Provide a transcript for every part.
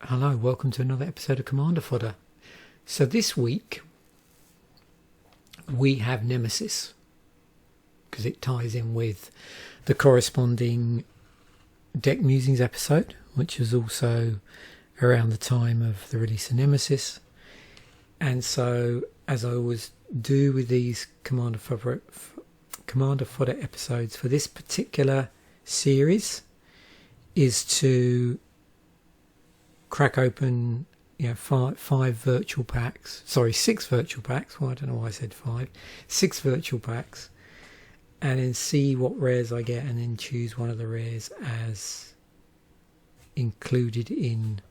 Hello, welcome to another episode of Commander Fodder. So this week we have Nemesis, because it ties in with the corresponding Deck Musings episode, which was also around the time of the release of Nemesis. And so, as I always do with these Commander Fodder episodes for this particular series, is to crack open, six virtual packs. Well, I don't know why I said five. 6 virtual packs, and then see what rares I get, and then choose one of the rares as included in,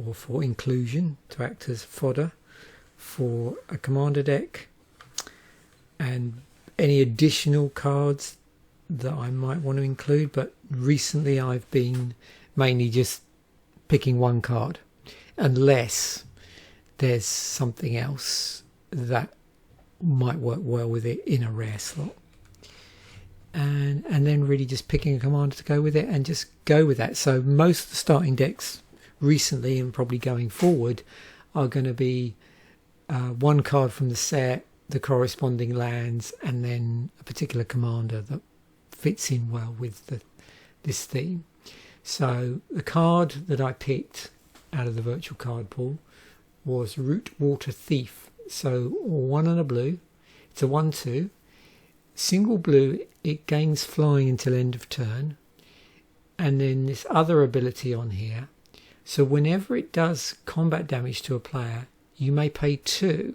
or for inclusion to act as fodder for a commander deck, and any additional cards that I might want to include. But recently I've been mainly just picking one card, unless there's something else that might work well with it in a rare slot, and then really just picking a commander to go with it and just go with that. So most of the starting decks recently, and probably going forward, are going to be one card from the set, the corresponding lands, and then a particular commander that fits in well with this theme. So the card that I picked out of the virtual card pool was Rootwater Thief. So 1 and a blue. It's a 1/2. Single blue, it gains flying until end of turn. And then this other ability on here. So whenever it does combat damage to a player, you may pay 2.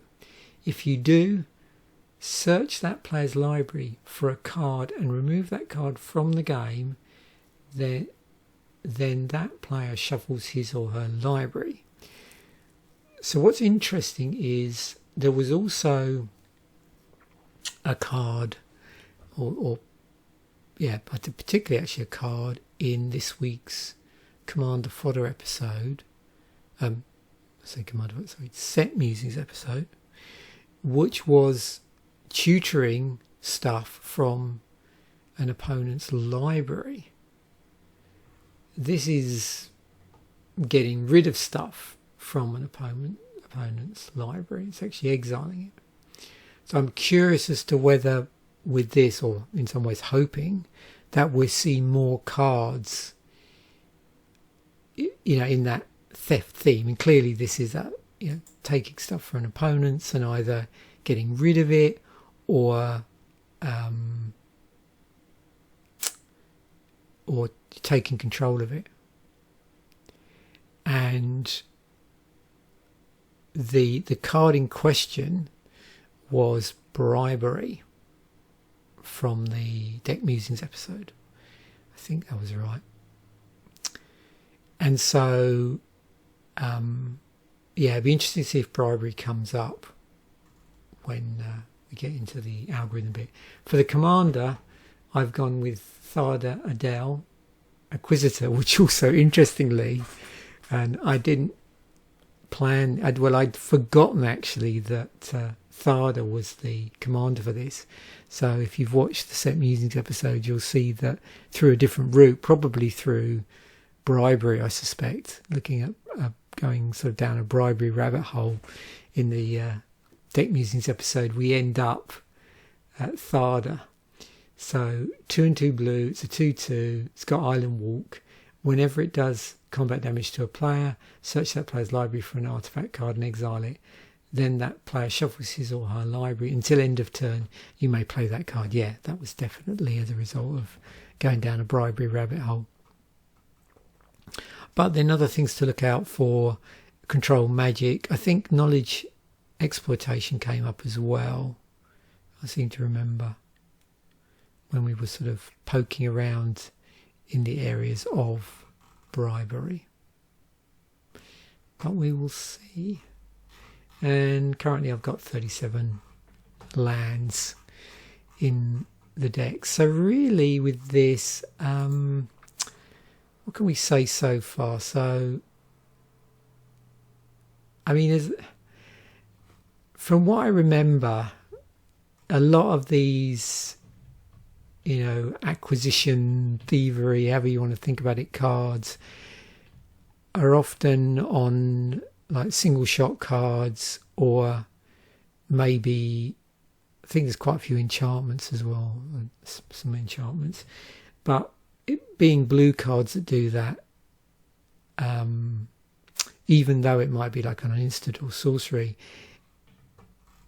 If you do, search that player's library for a card and remove that card from the game. Then that player shuffles his or her library. So what's interesting is there was also a card, particularly actually a card in this week's Commander Fodder episode. Set Musings episode, which was tutoring stuff from an opponent's library. This is getting rid of stuff from an opponent's library. It's actually exiling it. So I'm curious as to whether with this, or in some ways hoping, that we'll see more cards, in that theft theme. And clearly this is taking stuff from an opponent's and either getting rid of it or taking control of it. And the card in question was Bribery from the Deck Musings episode. I think that was right. And so it'd be interesting to see if Bribery comes up when we get into the algorithm bit. For the commander, I've gone with Tharda Adel, Acquisitor, which also, interestingly, and I didn't plan, I'd forgotten actually that Tharda was the commander for this. So if you've watched the Set Musings episode, you'll see that through a different route, probably through Bribery, I suspect, looking at going sort of down a Bribery rabbit hole in the Deck Musings episode, we end up at Tharda. So 2 and 2 blue, it's a 2/2, it's got Island Walk. Whenever it does combat damage to a player, search that player's library for an artifact card and exile it. Then that player shuffles his or her library until end of turn. You may play that card. Yeah, that was definitely as a result of going down a Bribery rabbit hole. But then other things to look out for: control magic. I think knowledge exploitation came up as well. I seem to remember when we were sort of poking around in the areas of Bribery. But we will see. And currently I've got 37 lands in the deck. So really with this, what can we say so far? So, I mean, from what I remember, a lot of these, acquisition, thievery, however you want to think about it, cards, are often on like single shot cards, or maybe I think there's quite a few enchantments as well, some enchantments, but it being blue cards that do that, even though it might be like on an instant or sorcery,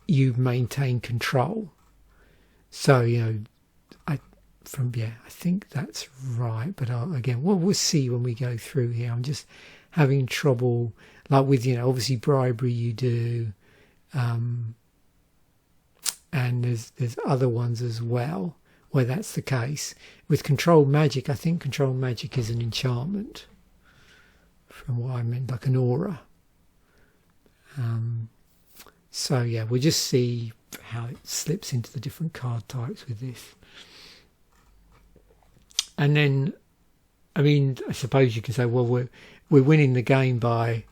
you maintain control. So, you know, I think that's right. But again, we'll see when we go through here. I'm just having trouble, like with, you know, obviously Bribery you do, and there's other ones as well where that's the case. With Control Magic, I think Control Magic is an enchantment, from what I meant, like an aura. So yeah, we'll just see how it slips into the different card types with this. And then, I mean, I suppose you can say, well, we're winning the game by,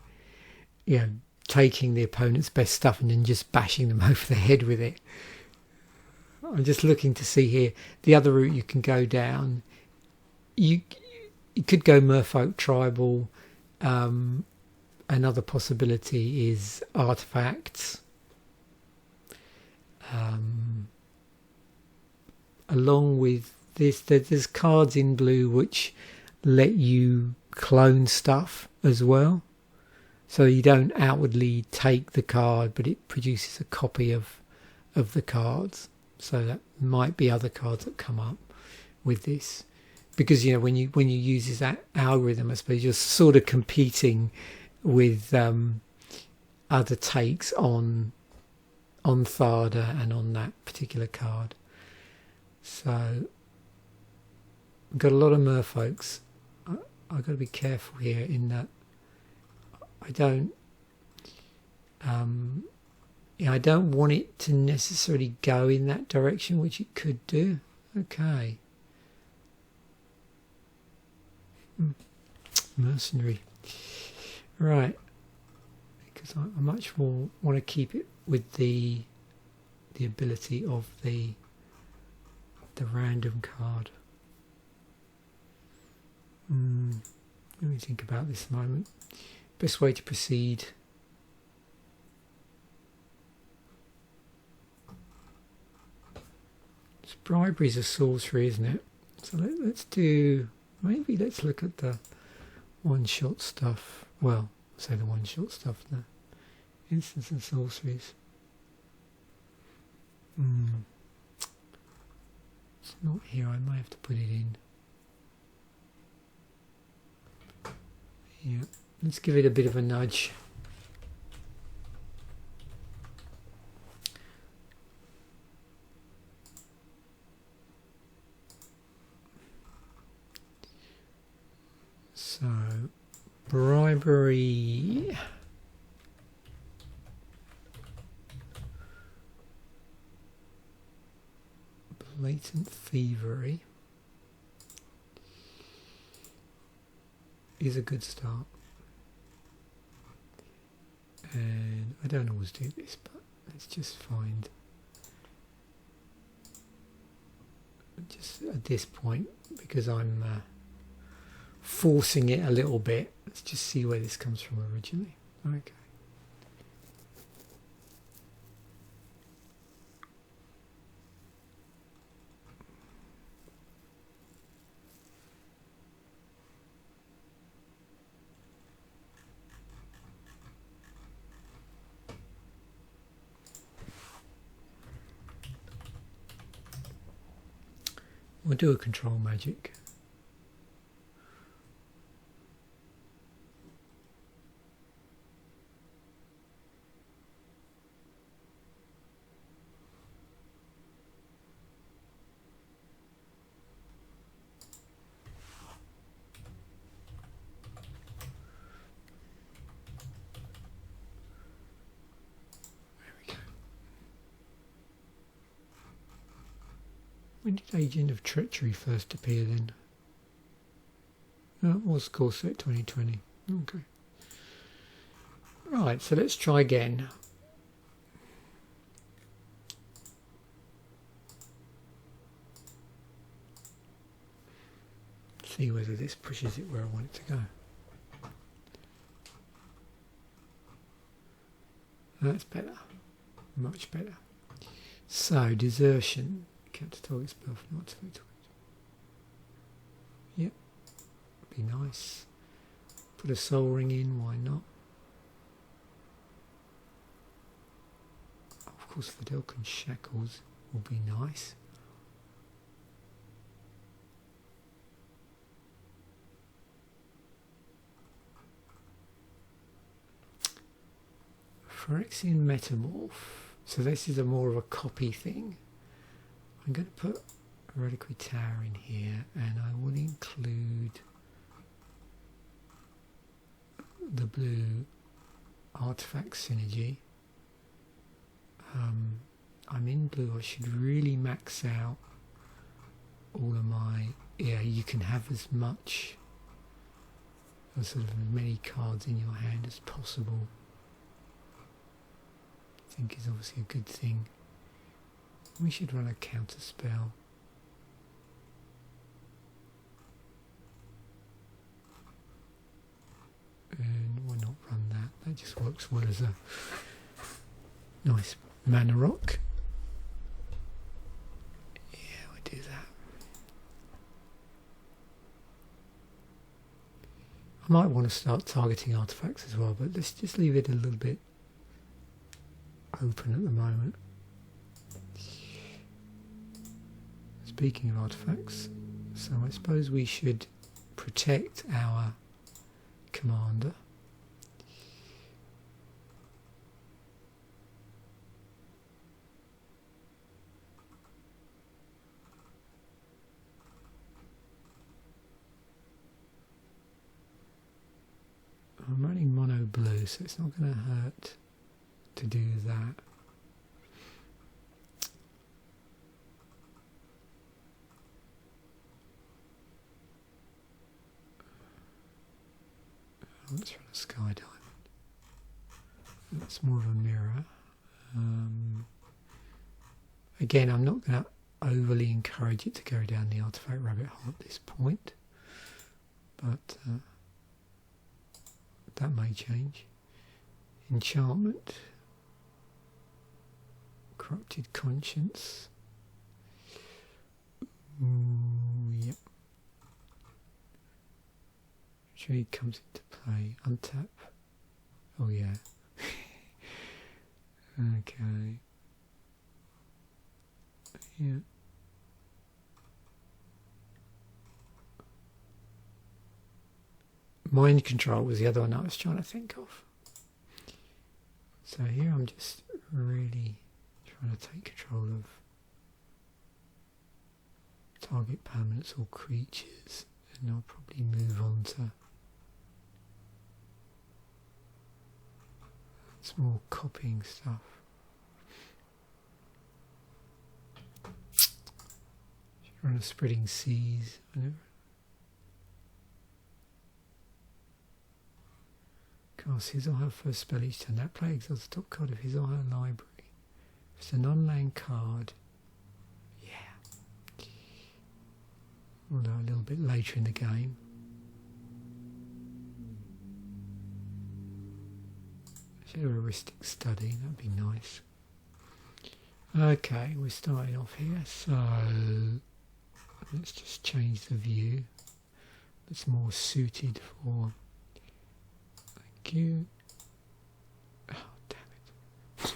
you know, taking the opponent's best stuff and then just bashing them over the head with it. I'm just looking to see here the other route you can go down. You could go Merfolk Tribal. Another possibility is artifacts. Along with this, there's cards in blue which let you clone stuff as well. So you don't outwardly take the card, but it produces a copy of the cards. So that might be other cards that come up with this. Because, you know, when you use this algorithm, I suppose you're sort of competing with other takes on Thada and on that particular card. So I've got a lot of merfolks. I've got to be careful here in that I don't I don't want it to necessarily go in that direction, which it could do. Okay. Mercenary. Right. Because I much more want to keep it with the ability of the random card. Let me think about this a moment. Best way to proceed. Bribery is a sorcery, isn't it? So let's look at the one-shot stuff. Well, say the one-shot stuff, the instants and sorceries. It's not here. I might have to put it in. Yeah, let's give it a bit of a nudge. So, Bribery. Blatant Thievery is a good start. And I don't always do this, but let's just find, just at this point, because I'm forcing it a little bit. Let's just see where this comes from originally. Okay. We'll do a control magic. When did Agent of Treachery first appear then? Oh, it was Core Set 2020. Okay. Right, so let's try again. See whether this pushes it where I want it to go. That's better. Much better. So, Desertion. Counter target spell for not activated. Yep. Be nice. Put a soul ring in, why not? Of course, Vidalcan Shackles will be nice. Phyrexian Metamorph. So this is a more of a copy thing. I'm going to put a Reliquary Tower in here, and I will include the blue artifact synergy. I'm in blue. I should really max out all of my... Yeah, you can have as much, or sort of as many cards in your hand as possible. I think is obviously a good thing. We should run a Counterspell. And why not run that? That just works well as a nice mana rock. Yeah, we'll do that. I might want to start targeting artifacts as well, but let's just leave it a little bit open at the moment. Speaking of artifacts, so I suppose we should protect our commander. I'm running mono blue, so it's not going to hurt to do that. Let's run a Sky Diamond. That's more of a mirror. Again, I'm not going to overly encourage it to go down the artifact rabbit hole at this point, but that may change. Enchantment. Corrupted Conscience. Yep. Trade comes into play. Untap. Oh yeah. Okay. Yeah. Mind Control was the other one I was trying to think of. So here I'm just really trying to take control of target permanents or creatures, and I'll probably move on to some more copying stuff. Should run a Spreading Seas. Cast his or her first spell each turn. That player exiles the top card of his or her library. If it's a non-land card, yeah. Although a little bit later in the game. Heuristic Study, that'd be nice. Okay, we're starting off here, so let's just change the view. It's more suited for... Thank you. Oh, damn it.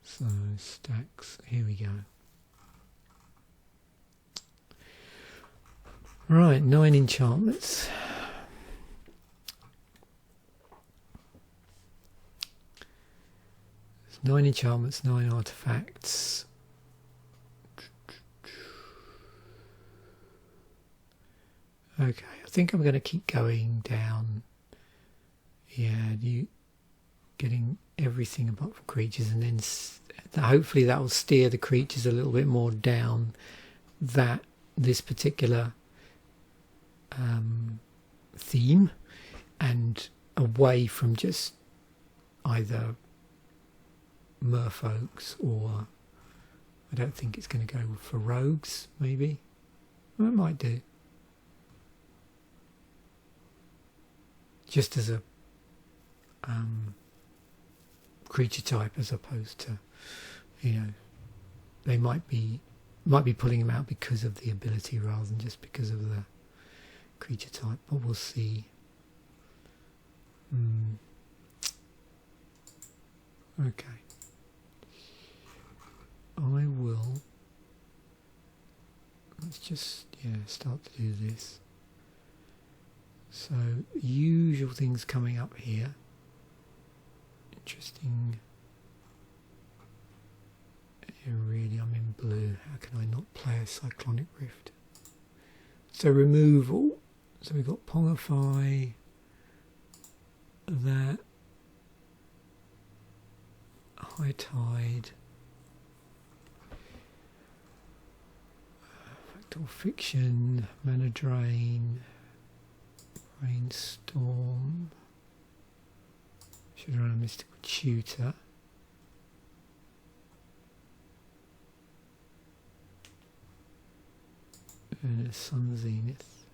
So, stacks, here we go. Right, 9 enchantments. There's 9 enchantments, 9 artifacts. Okay, I think I'm going to keep going down. Yeah, you getting everything apart from creatures, and then hopefully that will steer the creatures a little bit more down this particular theme and away from just either merfolks or I don't think it's going to go for rogues, maybe. Well, it might do. just as a creature type, as opposed to, you know, they might be pulling him out because of the ability rather than just because of the creature type, but we'll see. Okay, I will, let's just start to do this. So usual things coming up here. Interesting. Yeah, really, I'm in blue. How can I not play a Cyclonic Rift? So removal. So we've got Pongify, that, High Tide, Factual Fiction, Mana Drain, Brainstorm. Should run a Mystical Tutor. And a Sun Zenith.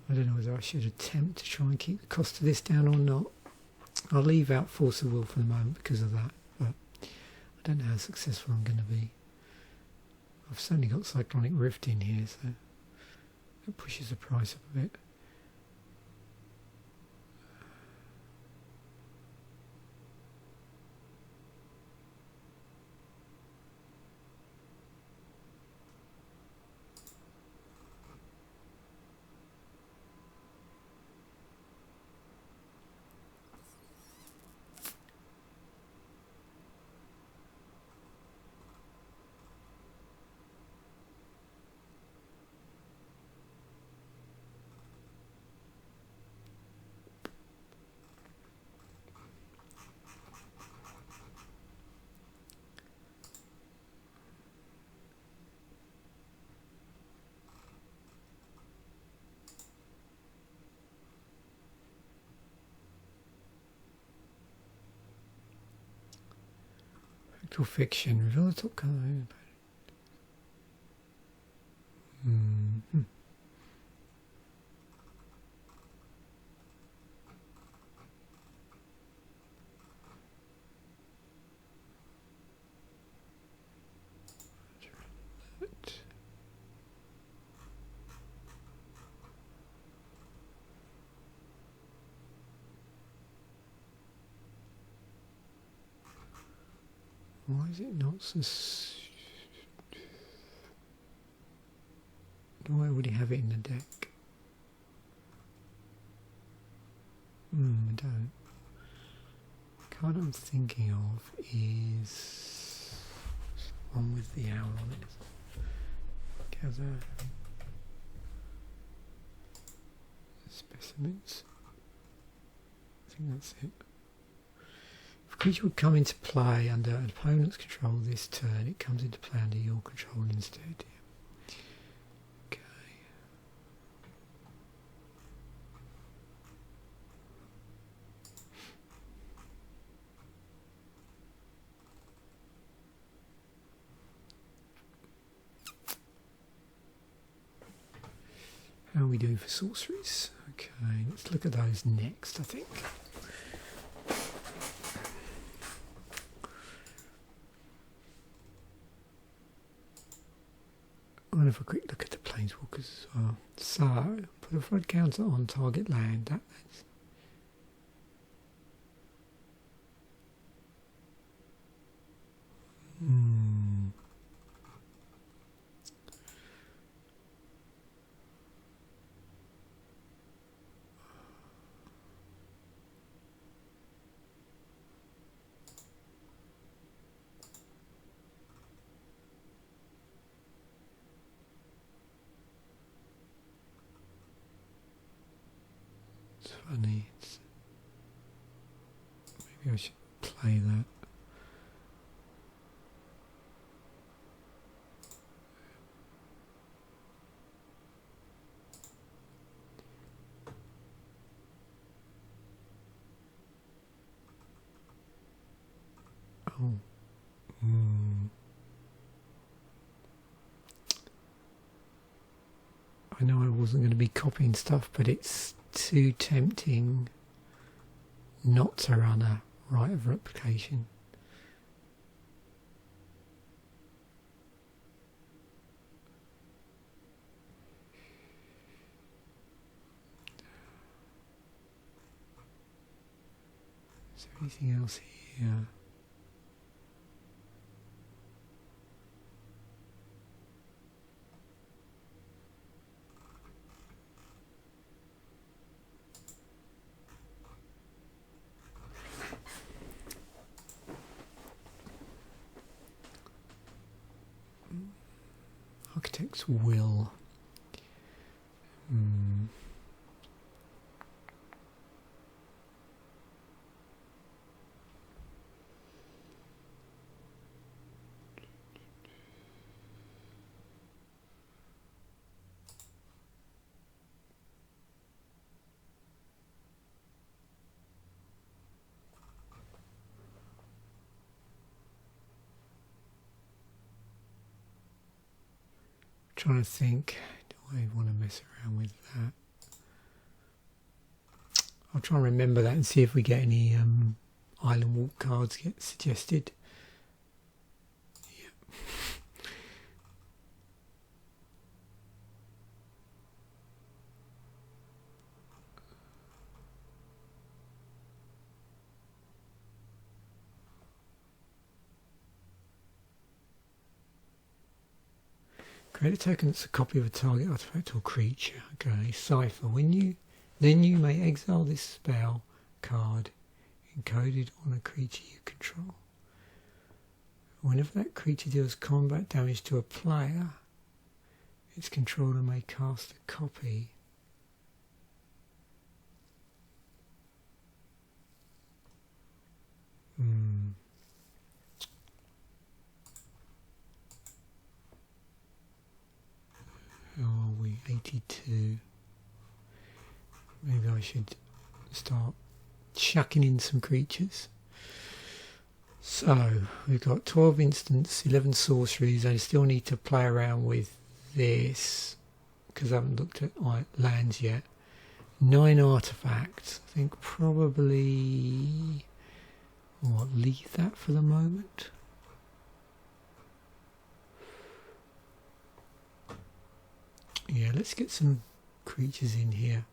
I don't know whether I should attempt to try and keep the cost of this down or not. I'll leave out Force of Will for the moment because of that, but I don't know how successful I'm going to be. I've certainly got Cyclonic Rift in here, so that pushes the price up a bit. Fiction, reveal the top colour. Why is it not so... Why would he have it in the deck? I don't. The card I'm thinking of is one with the owl on it. Gather Specimens. I think that's it. If a creature would come into play under an opponent's control this turn, it comes into play under your control instead. Okay. How are we doing for sorceries? Okay, let's look at those next, I think. I'm going to have a quick look at the Planeswalkers as well. So, put a flood counter on target land. That's funny. Maybe I should play that. Oh. I know I wasn't going to be copying stuff, but it's too tempting not to run a right of replication. Is there anything else here? Archidek's Will. Trying to think, do I want to mess around with that? I'll try and remember that and see if we get any Island Walk cards get suggested. Yeah. Create a token that's a copy of a target artifact or creature. Okay, cipher. Then you may exile this spell card encoded on a creature you control. Whenever that creature deals combat damage to a player, its controller may cast a copy. How are we? 82. Maybe I should start chucking in some creatures. So we've got 12 instants, 11 sorceries. I still need to play around with this because I haven't looked at lands yet. 9 artifacts. I think probably leave that for the moment. Yeah, let's get some creatures in here.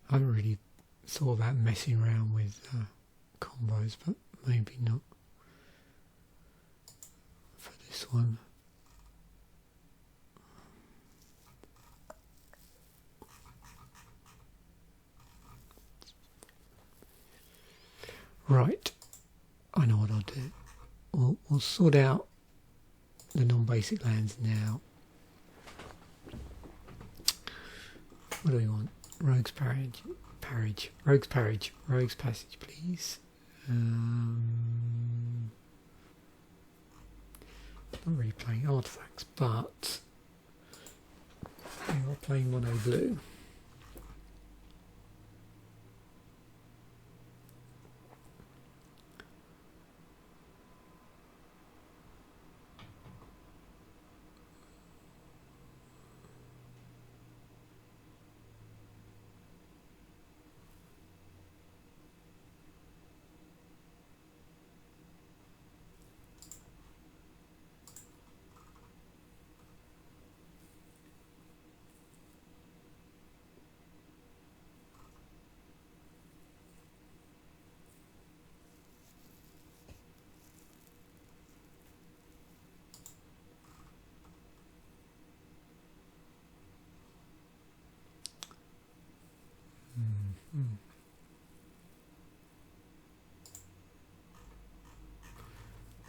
I haven't really thought about messing around with combos, but maybe not for this one. Right, I know what I'll do. We'll sort out the non-basic lands now. What do we want? Rogue's Rogue's Passage, please. Not really playing artifacts, but we are playing mono blue.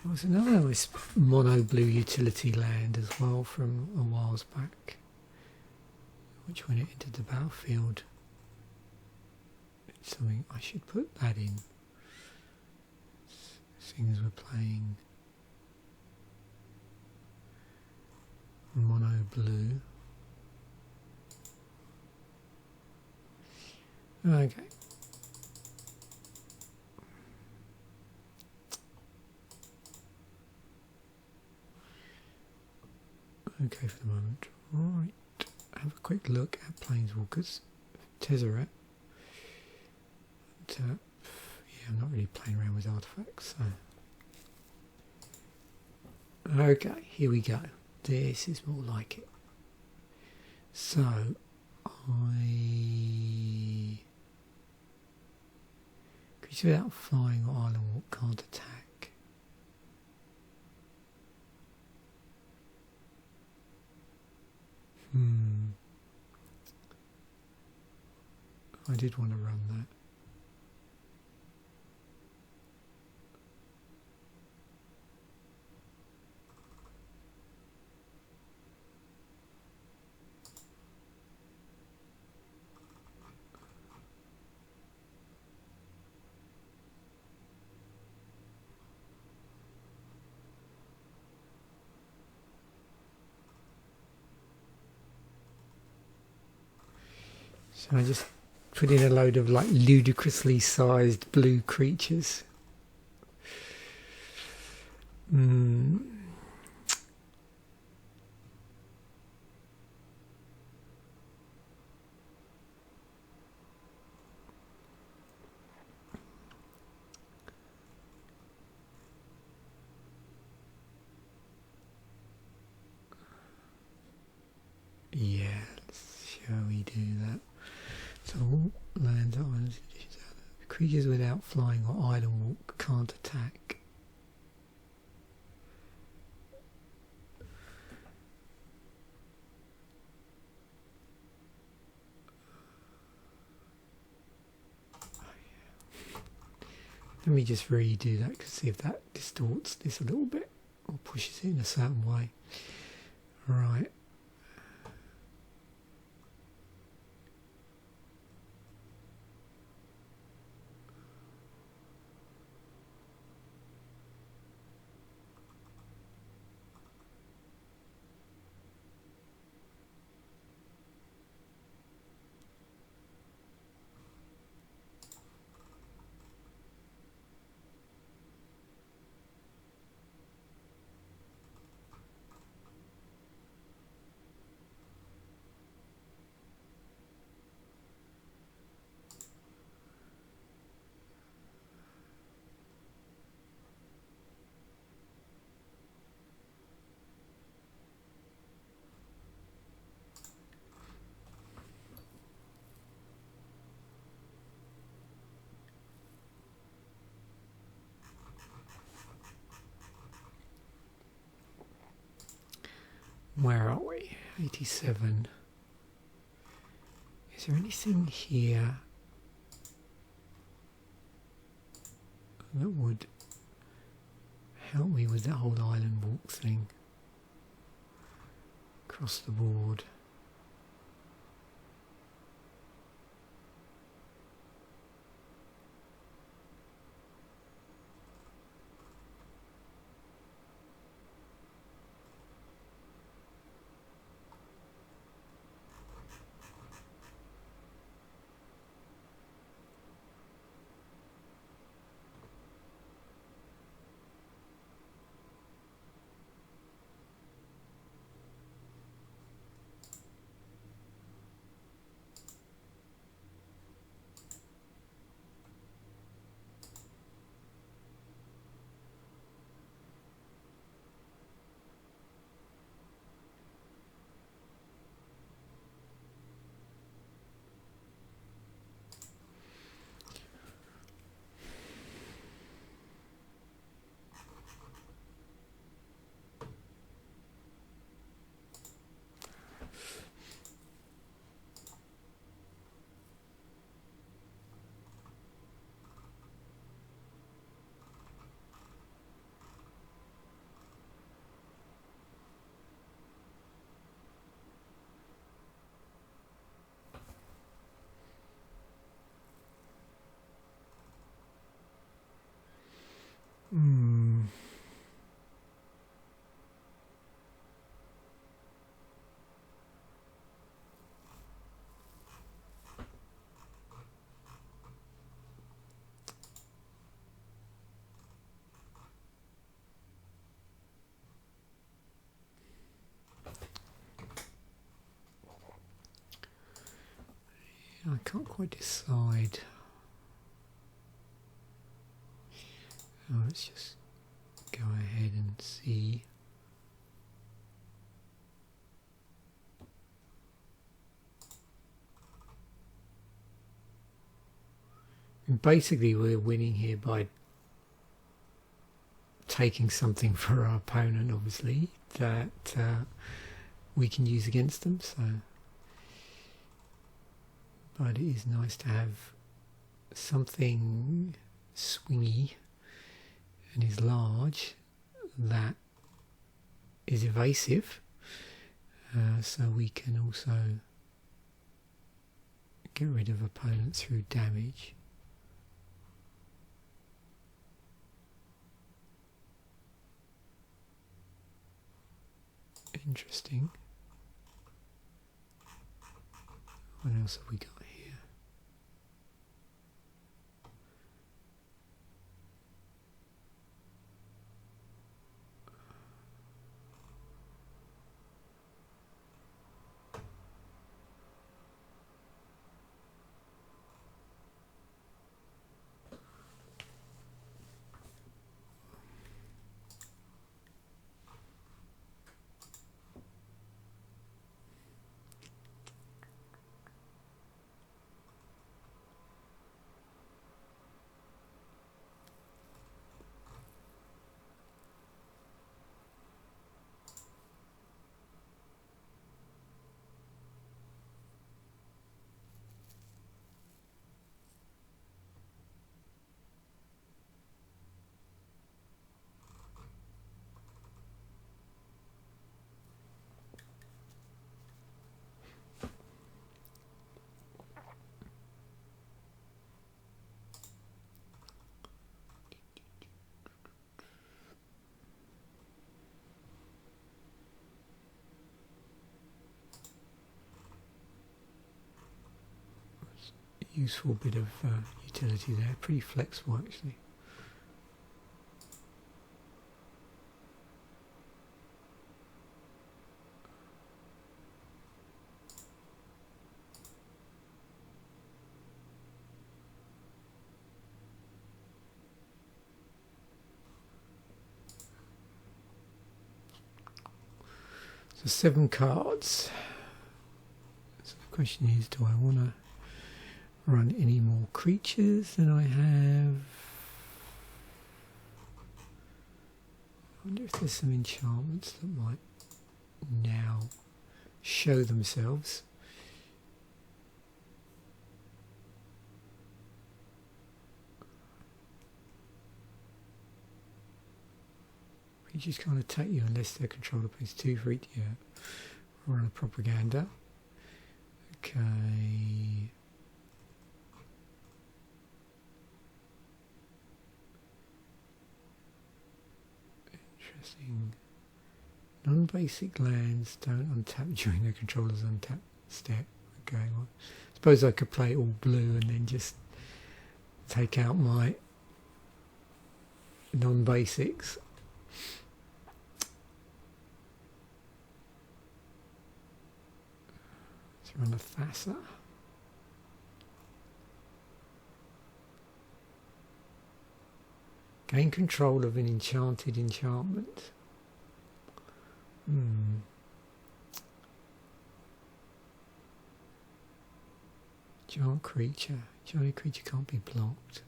There was another nice mono blue utility land as well from a while back, which when it entered the battlefield, it's something I should put that in. Seeing as we're playing mono blue. Okay. okay for the moment. Right, have a quick look at Planeswalkers. Tezzeret. Yeah, I'm not really playing around with artifacts. So. Okay, here we go. This is more like it. So, creatures without flying or island walk can't attack. I did want to run that. So I just put in a load of like ludicrously sized blue creatures. Yeah, shall we do that? So all lands, islands, creatures without flying or island walk can't attack. Let me just redo that, see if that distorts this a little bit or pushes it in a certain way. Right. Where are we? 87. Is there anything here that would help me with that whole island walk thing? Across the board. I can't quite decide. Oh, let's just go ahead and see. And basically we're winning here by taking something for our opponent, obviously, that we can use against them. So, but it is nice to have something swingy and is large that is evasive, so we can also get rid of opponents through damage. Interesting. What else have we got here? Useful bit of utility there, pretty flexible actually. So 7 cards. So the question is, do I want to run any more creatures than I have? I wonder if there's some enchantments that might now show themselves. Creatures can't attack you unless their controller pays 2 for each. Yeah, run a propaganda. Okay. Interesting. Non-basic lands don't untap during their controller's untap step. Okay, well, I suppose I could play it all blue and then just take out my non-basics. Let's run a Thassa. Gain control of an enchanted enchantment. Giant creature. Giant creature can't be blocked.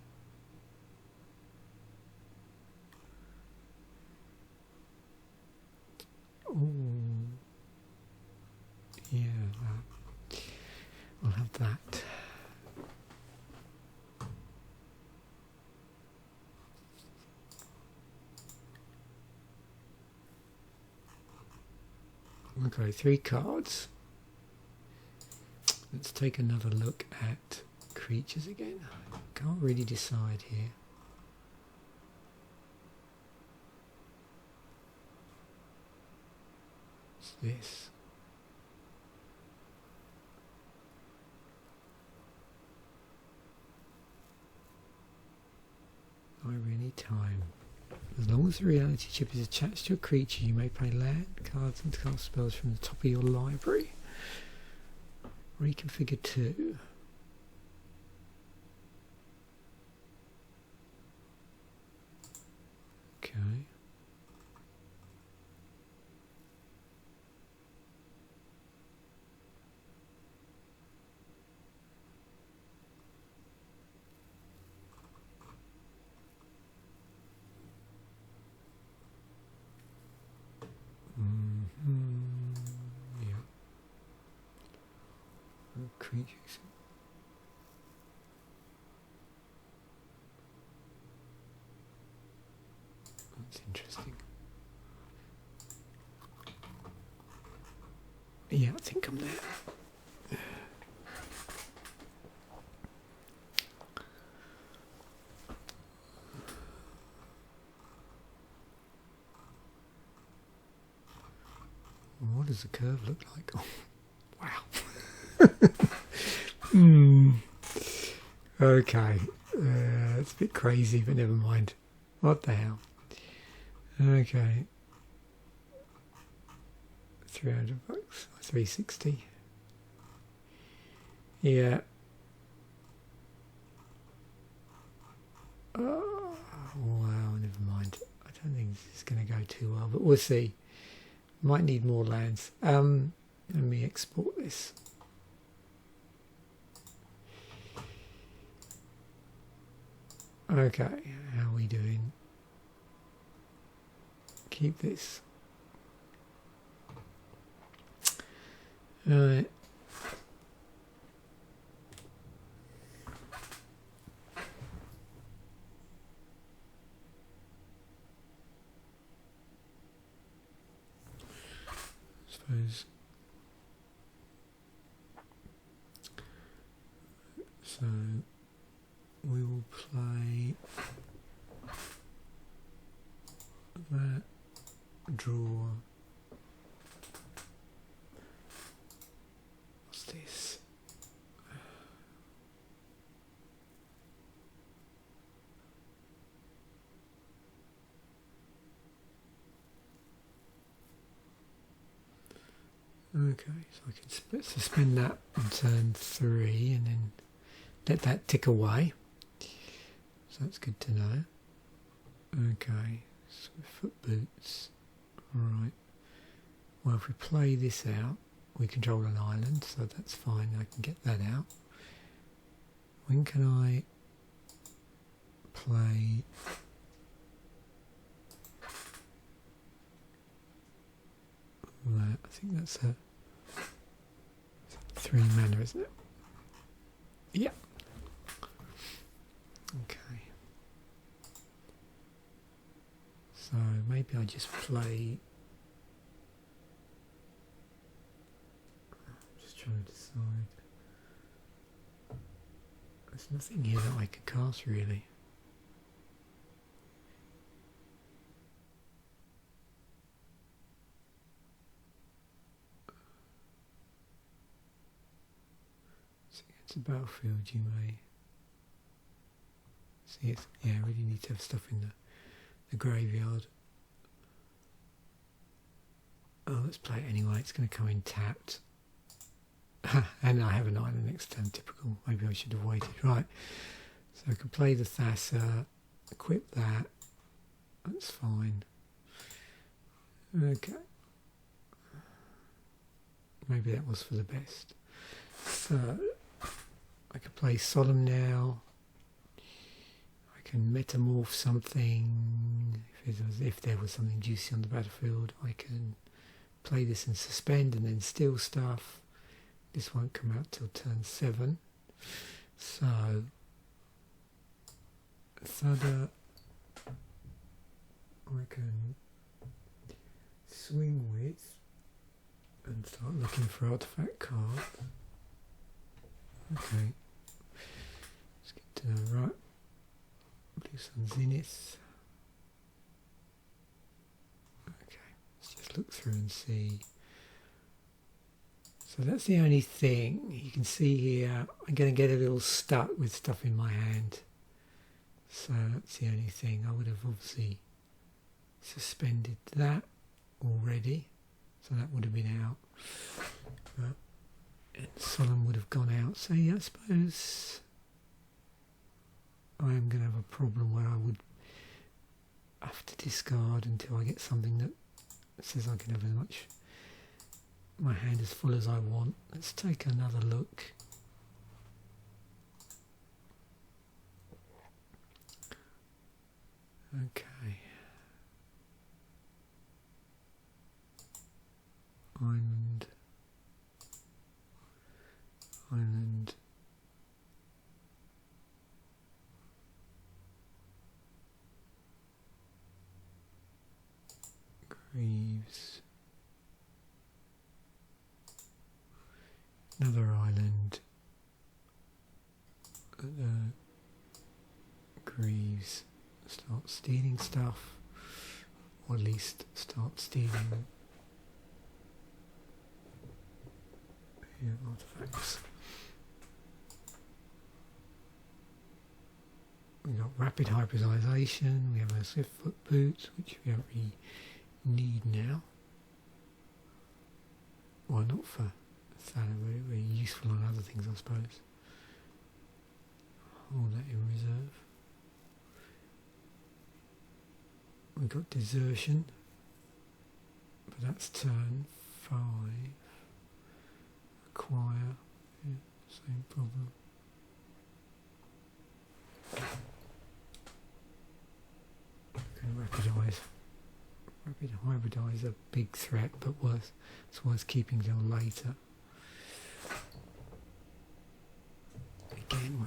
Oh, yeah, I'll have that. Okay, 3 cards. Let's take another look at creatures again. Can't really decide here. What's this? Irony time. As long as the reality chip is attached to a creature, you may play land, cards and cast spells from the top of your library. Reconfigure 2. Creatures. That's interesting. Yeah, I think I'm there. What does the curve look like? Oh, wow. Okay. It's a bit crazy, but never mind. What the hell? Okay. $300, 360. Yeah. Oh, wow, never mind. I don't think this is going to go too well, but we'll see. Might need more lands. Let me export this. Okay, how are we doing? Keep this. Alright. Suppose. So we will play that, draw. What's this? Okay, so I can suspend that on turn 3 and then let that tick away. So that's good to know. Okay, so foot boots. Alright. Well, if we play this out, we control an island, so that's fine. I can get that out. When can I play? That, I think that's a 3 mana, isn't it? Yeah. Okay. So maybe I just play. Just trying to decide. There's nothing here that I could cast really. It's a battlefield, you may see it. Yeah, I really need to have stuff in the graveyard. Oh, let's play it anyway. It's going to come in tapped. And I have an island next turn, typical. Maybe I should have waited. Right. So I can play the Thassa, equip that. That's fine. Okay. Maybe that was for the best. So I can play Solemn now. I can metamorph something. If there was something juicy on the battlefield, I can play this and suspend and then steal stuff. This won't come out till turn 7. So Fodder, I can swing with and start looking for artifact cards. Okay. Let's get to the right. Blue Sun Zenith. Okay. Let's just look through and see. So that's the only thing. You can see here I'm going to get a little stuck with stuff in my hand. So that's the only thing. I would have obviously suspended that already. So that would have been out. But Solemn would have gone out. So yeah, I suppose I am going to have a problem where I would have to discard until I get something that says I can have as much, my hand as full as I want. Let's take another look. Okay. Island. Island. Greaves. Another island. Greaves. Start stealing stuff. Or at least start stealing artifacts. We've got rapid hybridization, we have a swift foot boot, which we don't really need now. Well, not for that, but very useful on other things, I suppose. Hold that in reserve. We've got Desertion, but that's turn 5. Acquire, yeah, same problem. Rapidize. Rapid hybridize a big threat, but it's worth keeping till later. Again, we're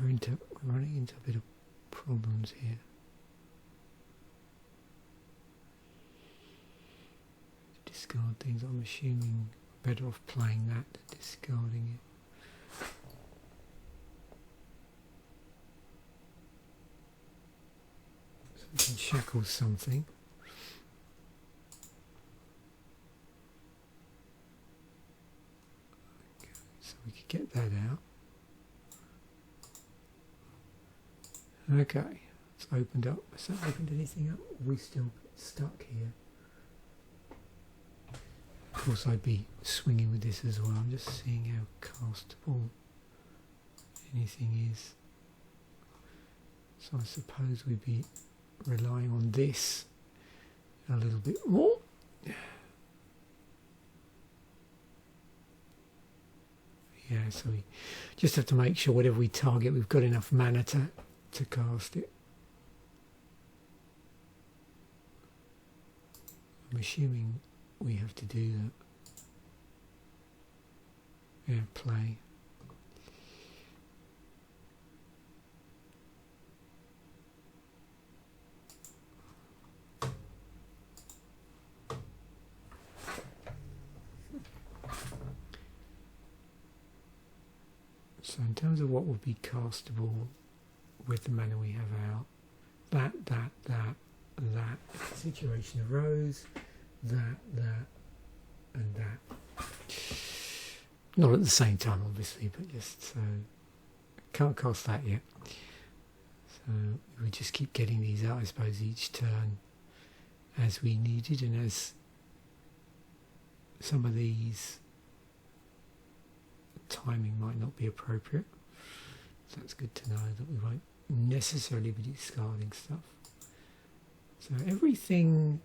running into a bit of problems here. Discard things. I'm assuming better off playing that than discarding it. So we can shackle something. Okay, so we could get that out. Okay, it's opened up. Has that opened anything up? Are we still stuck here? Of course, I'd be swinging with this as well. I'm just seeing how castable anything is. So I suppose we'd be relying on this a little bit more. Yeah, so we just have to make sure whatever we target, we've got enough mana to cast it. I'm assuming we have to do that. Yeah, play. So in terms of what would be castable with the mana we have out, that situation arose, that, and that. Not at the same time, obviously, but just so can't cast that yet. So we just keep getting these out, I suppose, each turn as we needed, and as some of these timing might not be appropriate. So that's good to know that we won't necessarily be discarding stuff. So everything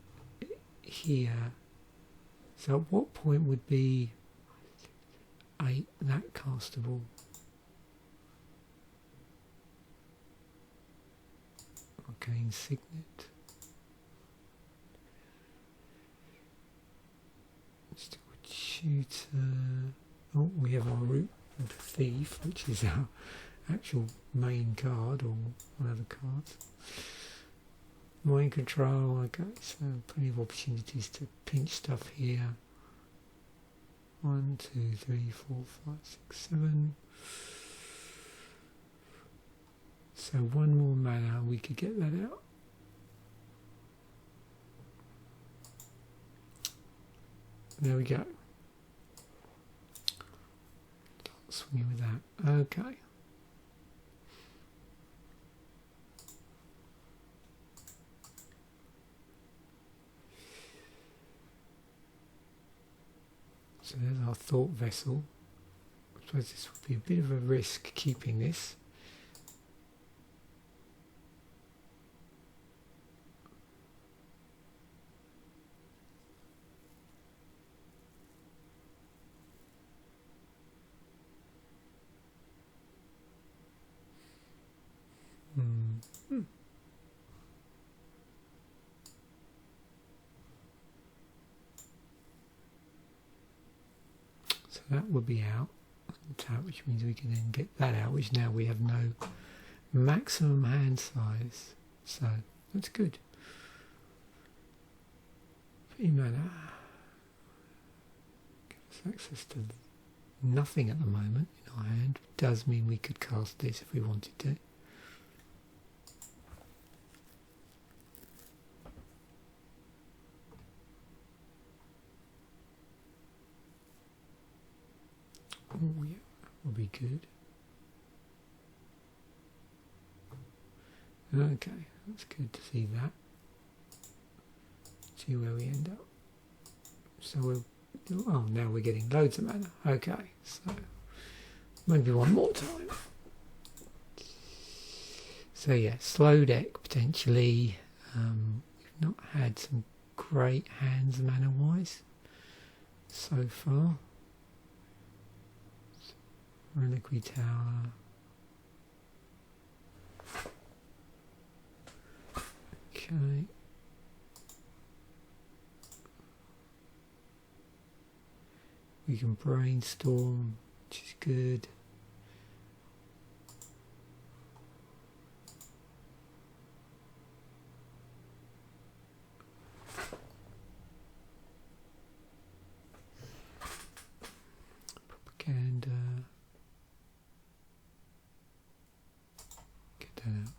here. So at what point would be that castable? Arcane Signet. Still Tutor. Oh, we have our Rootwater Thief, which is our actual main card, or one of the cards. Mind Control, okay, so plenty of opportunities to pinch stuff here. 1, 2, 3, 4, 5, 6, 7. So one more mana, we could get that out. There we go. Swinging with that. Okay. So there's our thought vessel. I suppose this would be a bit of a risk keeping this. So that would be out. tap, which means we can then get that out, which now we have no maximum hand size, so that's good. 3 mana gives us access to nothing at the moment in our hand. Does mean we could cast this if we wanted to. Oh yeah, will be good. Okay, that's good to see that. See where we end up. So we'll, oh, now we're getting loads of mana. Okay, so maybe one more time. So yeah, slow deck potentially. We've not had some great hands mana wise so far. Reliquary Tower. Okay. We can Brainstorm, which is good. Propaganda. Get that out.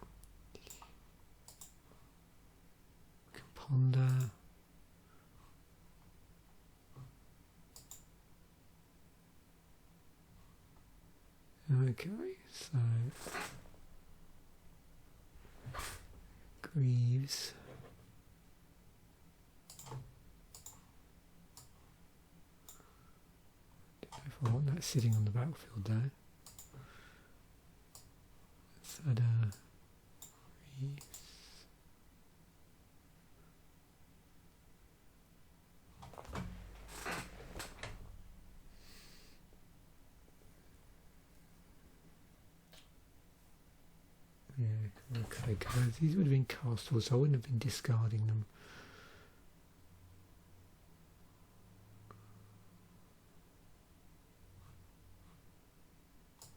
We can ponder. Okay, so Greaves. Don't know if I want that sitting on the battlefield though. Let's add a Greaves. Yeah, okay, because these would have been castable, so I wouldn't have been discarding them.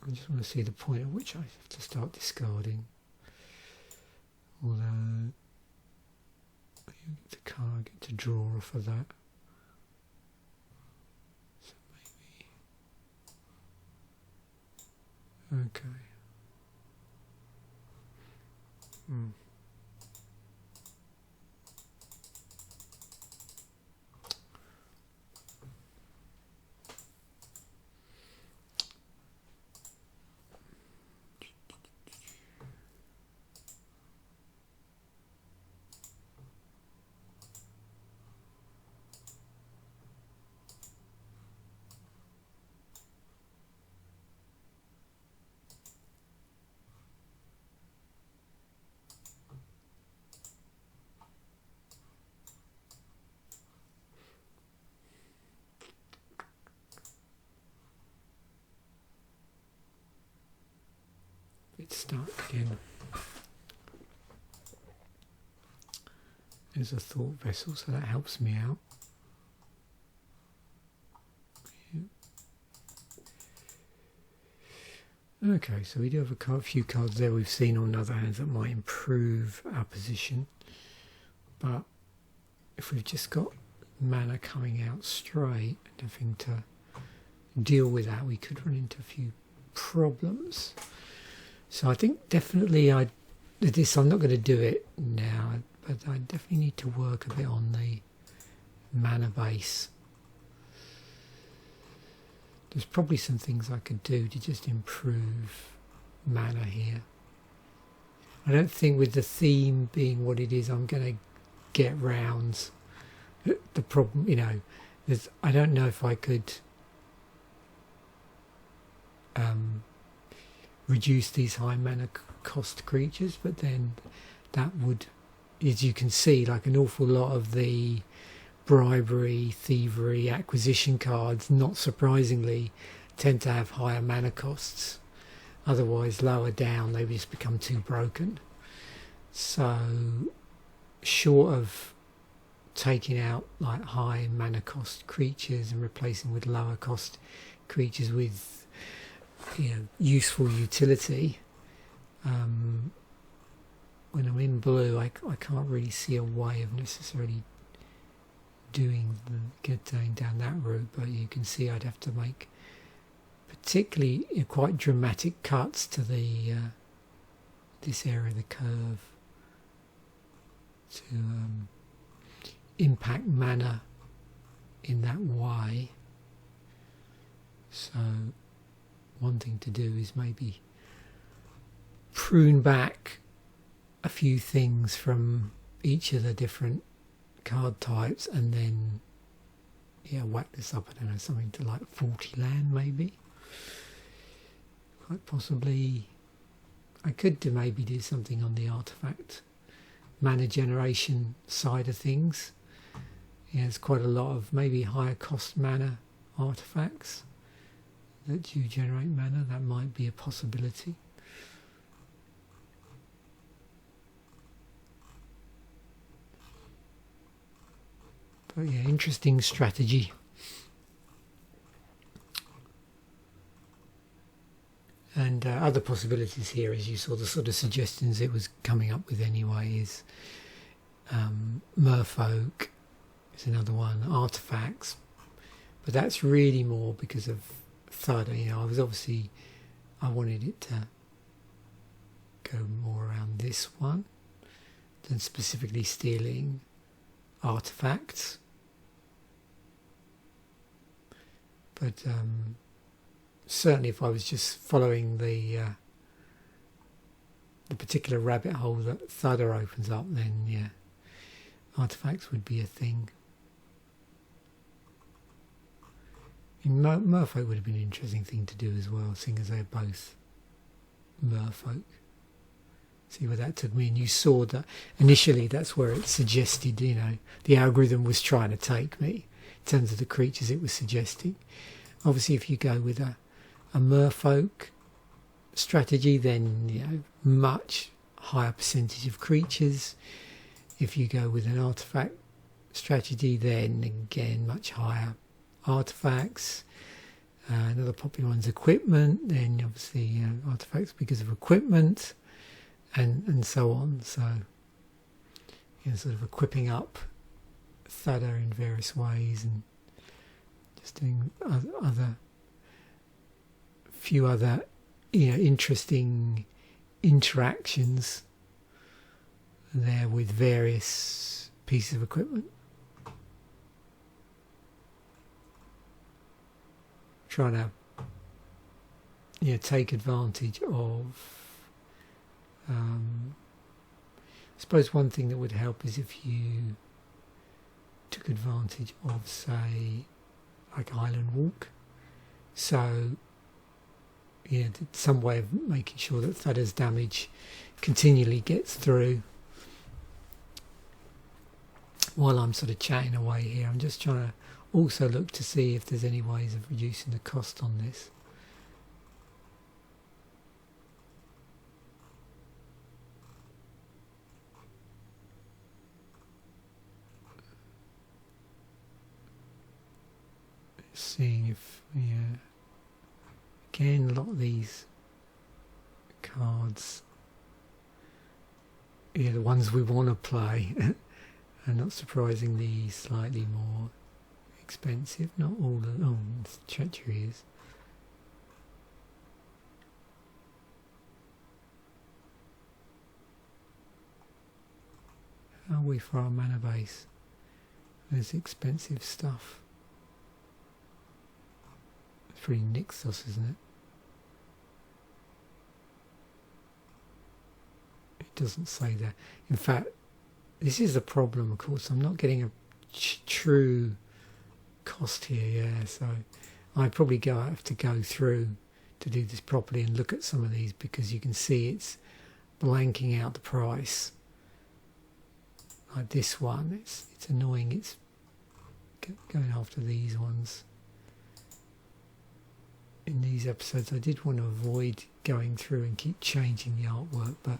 I just want to see the point at which I have to start discarding. Although I get the card, I get to draw off of that. So maybe. Okay. Let's start again. There's a thought vessel, so that helps me out. Yeah. Okay, so we do have a few cards there we've seen on other hands that might improve our position. But if we've just got mana coming out straight and having to deal with that, we could run into a few problems. So I think definitely I'm not going to do it now, but I definitely need to work a bit on the mana base. There's probably some things I could do to just improve mana here. I don't think with the theme being what it is, I'm going to get rounds. The problem, you know, is I don't know if I could reduce these high mana cost creatures, but then that would, as you can see, like an awful lot of the bribery, thievery, acquisition cards, not surprisingly, tend to have higher mana costs. Otherwise, lower down, they just become too broken. So, short of taking out like high mana cost creatures and replacing with lower cost creatures with useful utility. When I'm in blue, I can't really see a way of necessarily getting down that route, but you can see I'd have to make particularly quite dramatic cuts to the this area of the curve to impact mana in that way. So one thing to do is maybe prune back a few things from each of the different card types and then whack this up, I don't know, something to like 40 land maybe. Quite possibly I could maybe do something on the artifact mana generation side of things. There's quite a lot of maybe higher cost mana artifacts that do generate mana. That might be a possibility. But interesting strategy. And other possibilities here, as you saw, the sort of suggestions it was coming up with anyway, is Merfolk is another one, artifacts, but that's really more because of Thudder. I wanted it to go more around this one than specifically stealing artifacts. But certainly if I was just following the particular rabbit hole that Thudder opens up, then artifacts would be a thing. Merfolk would have been an interesting thing to do as well, seeing as they're both Merfolk. See where that took me, and you saw that initially that's where it suggested, the algorithm was trying to take me in terms of the creatures it was suggesting. Obviously if you go with a Merfolk strategy, then much higher percentage of creatures. If you go with an artifact strategy, then again much higher artifacts. Another popular one's equipment, then obviously artifacts because of equipment, and so on. So sort of equipping up Thudder in various ways, and just doing few other interesting interactions there with various pieces of equipment. Trying to take advantage of I suppose one thing that would help is if you took advantage of, say, like Island Walk. So some way of making sure that Thudder's damage continually gets through. While I'm sort of chatting away here, I'm just trying to also look to see if there's any ways of reducing the cost on this. Seeing if again, a lot of these cards, the ones we want to play are not surprisingly slightly more expensive. Not all the treachery is. How are we for our mana base? There's expensive stuff. It's pretty Nixos, isn't it? It doesn't say that. In fact, this is the problem, of course. I'm not getting a true cost here, so I probably have to go through to do this properly and look at some of these, because you can see it's blanking out the price. Like this one, it's annoying. It's going after these ones. In these episodes, I did want to avoid going through and keep changing the artwork, but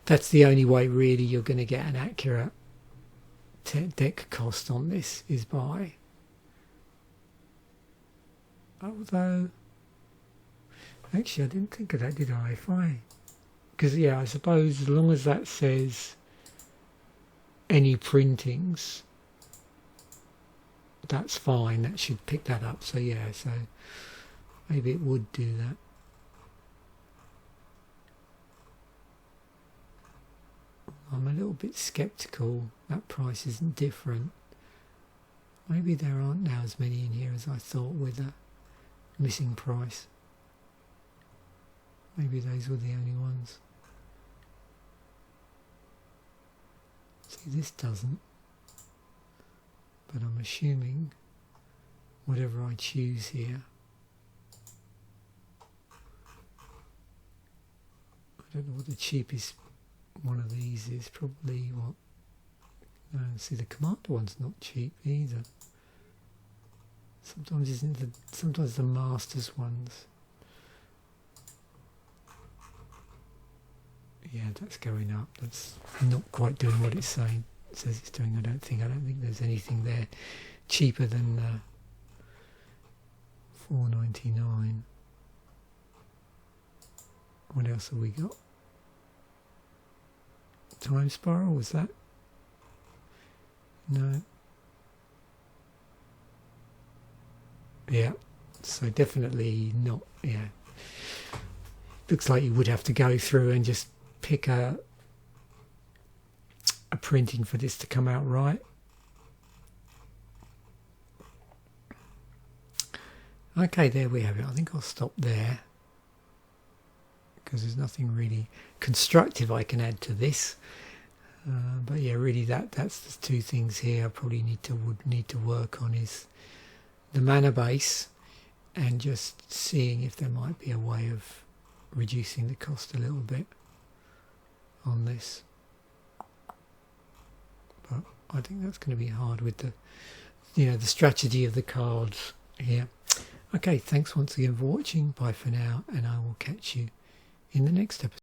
that's the only way really you're going to get an accurate deck cost on this, is by. Although Actually, I didn't think of that, did I? Because yeah, I suppose as long as that says any printings, that's fine. That should pick that up. So yeah, so maybe it would do that. I'm a little bit skeptical that price isn't different. Maybe there aren't now as many in here as I thought with a missing price. Maybe those were the only ones. See, this doesn't. But I'm assuming whatever I choose here, I don't know what the cheapest one of these is. Probably what? See, the Commander one's not cheap either. Sometimes the Masters ones. Yeah, that's going up. That's not quite doing what it's saying. It says it's doing. I don't think there's anything there cheaper than $4.99. What else have we got? Time Spiral, was that? No. Yeah, so definitely not. Yeah, looks like you would have to go through and just pick a printing for this to come out right. Okay, there we have it. I think I'll stop there because there's nothing really constructive I can add to this. But yeah, really that's the two things here I probably would need to work on is the mana base and just seeing if there might be a way of reducing the cost a little bit on this. But I think that's going to be hard with the strategy of the cards here. Okay, thanks once again for watching. Bye for now, and I will catch you in the next episode.